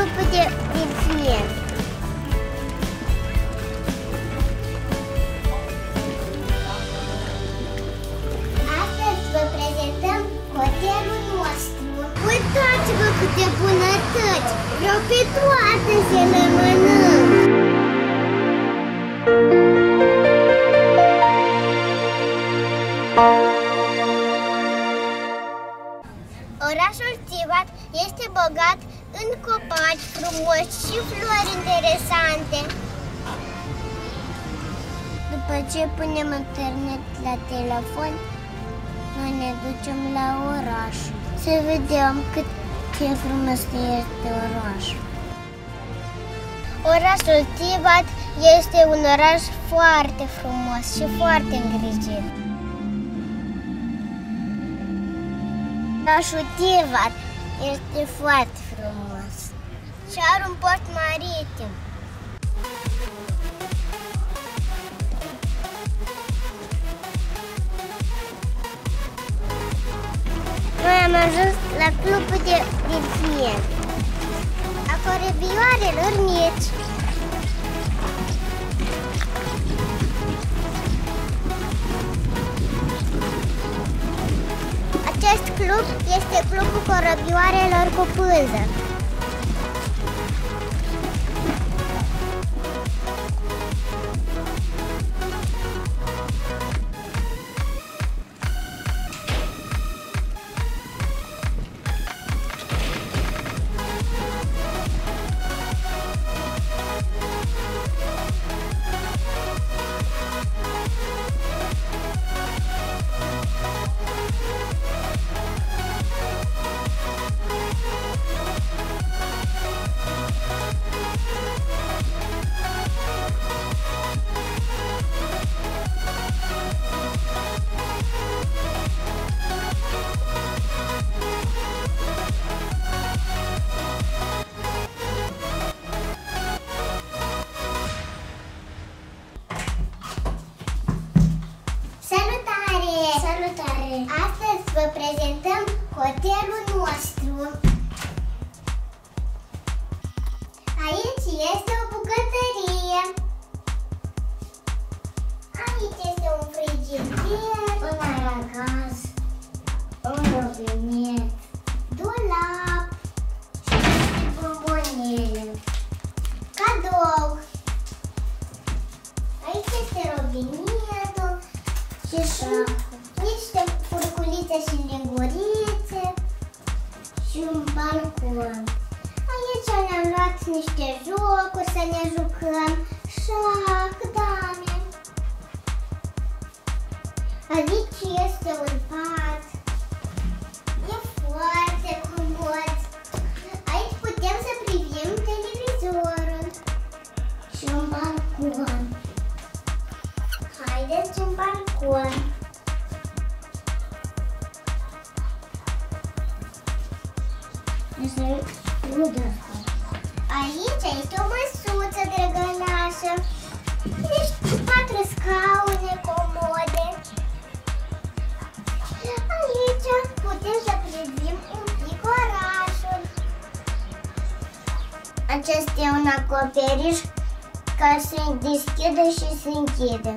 Clubul Delfin. Astăzi vă prezentăm hotelul nostru. Uitați-vă câte bunătăți! Vreau pe toate să le mănânc! Orașul Tivat este bogat în copaci frumoși și flori interesante. După ce punem internet la telefon, noi ne ducem la oraș să vedem cât de frumos este orașul. Orașul Tivat este un oraș foarte frumos și foarte îngrijit. Orașul Tivat este foarte frumos și are un port maritim. Noi am ajuns la Clubul Delfin, a corăbioarelor mici. Acest club este clubul corăbioarelor cu pânză. Astăzi vă prezentăm hotelul nostru. Aici este o bucătărie. Aici este un frigider, un aragaz, un robinet, dulap și bombonele. Cadou. Aici este robinetul și niște furculițe și lingurițe și un balcon. Aici ne-am luat niște jocuri să ne jucăm, șac, dame. Aici este un pat, e foarte comod. Aici putem să privim televizorul și un balcon. Haideți în balcon. Aici este o măsuță drăgălașă. Deci 4 scaune comode. Aici putem să privim un pic orașul. Acesta e un acoperiș care se deschide și se închide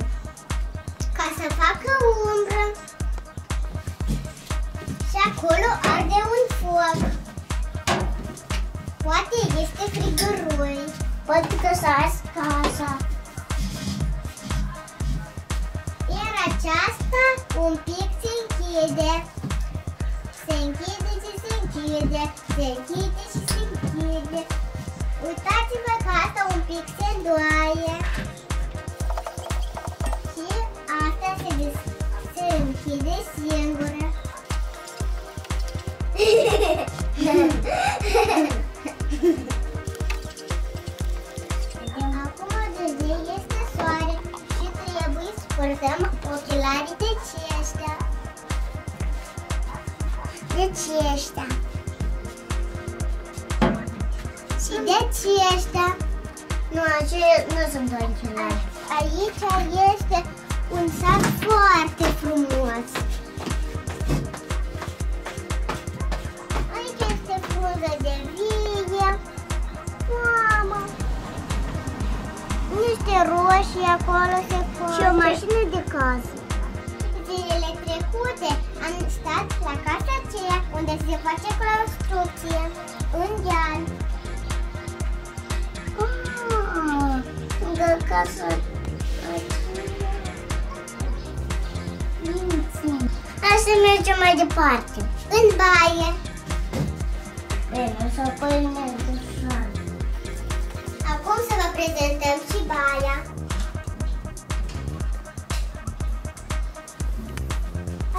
ca să facă umbră. Și acolo arde un foc. Poate este frigărui, poate că s-a ars casa. Iar aceasta un pic se închide. Se închide și se închide, se închide și se închide. Uitați-vă că asta un pic se îndoaie. Și asta se închide singură. Acum de zi este soare și trebuie să purtăm ochelarii de ceștia. De ceștia. Și de ceștia. Nu, aceia nu sunt ochelari. Aici este un sat foarte frumos. Aici este frunză de vie. roșii acolo se face. Și o mașină de casă. Zilele trecute am stat la casa aceea unde se face construcție, în deal. Lângă casa Hai să mergem mai departe. În baie. Bine, să păinem așa. Acum să vă prezentăm și baia.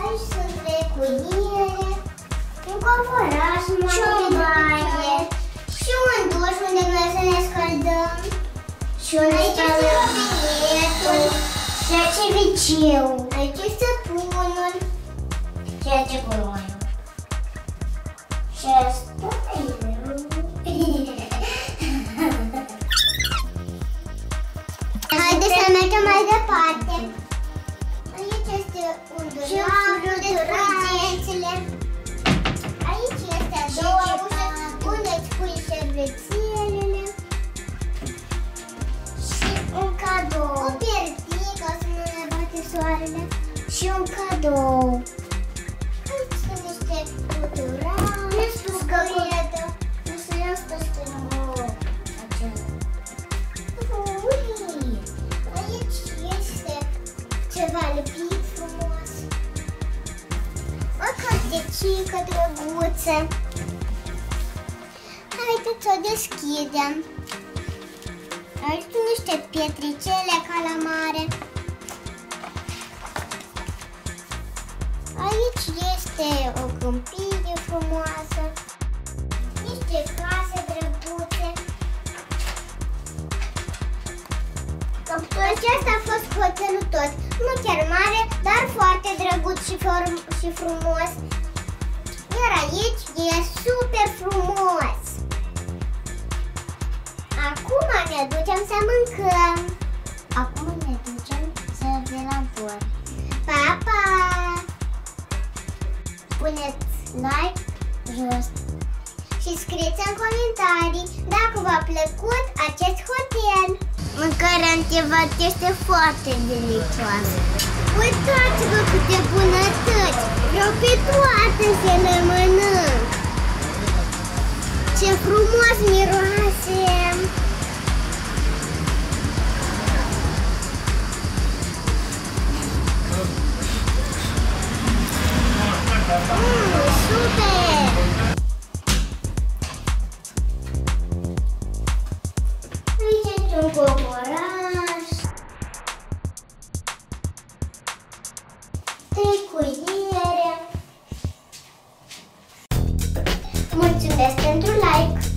Aici sunt reculiere, un covoraș și o baie și un duș unde noi să ne scăldăm. Și aici este robinetul și aici e WC-ul. Aici este săpunul. Și aici e gunoiul. Și asta e. Haideți să mergem mai departe. Aici este un dulap unde frățențele. Aici este a doua ușă unde îți pui șervețelele. Și un cadou. O pierdică să nu ne bate soarele. Și un cadou. Aici sunt niște tuturor. Nu știu că redă. Nu să iau asta aici este ceva lipit frumos. O cantecică drăguță. Haideți să o deschidem. Aici sunt niște pietricele calamare. Aici este o câmpie frumoasă. Niște case drăguțe. Acesta a fost hotelul tot. Nu chiar mare, dar foarte drăguț și frumos. Iar aici e super frumos. Acum ne ducem să mâncăm. Acum ne ducem să vedem por. Pa, pa! Puneți like jos și scrieți în comentarii dacă v-a plăcut acest hotel. Mâncarea în Tivat este foarte delicioasă. Uitați-vă câte bunătăți! Vreau pe toate să le mănânc! Ce frumos miroase! Super! Un covoraș, trecuiere. Mulțumesc pentru like!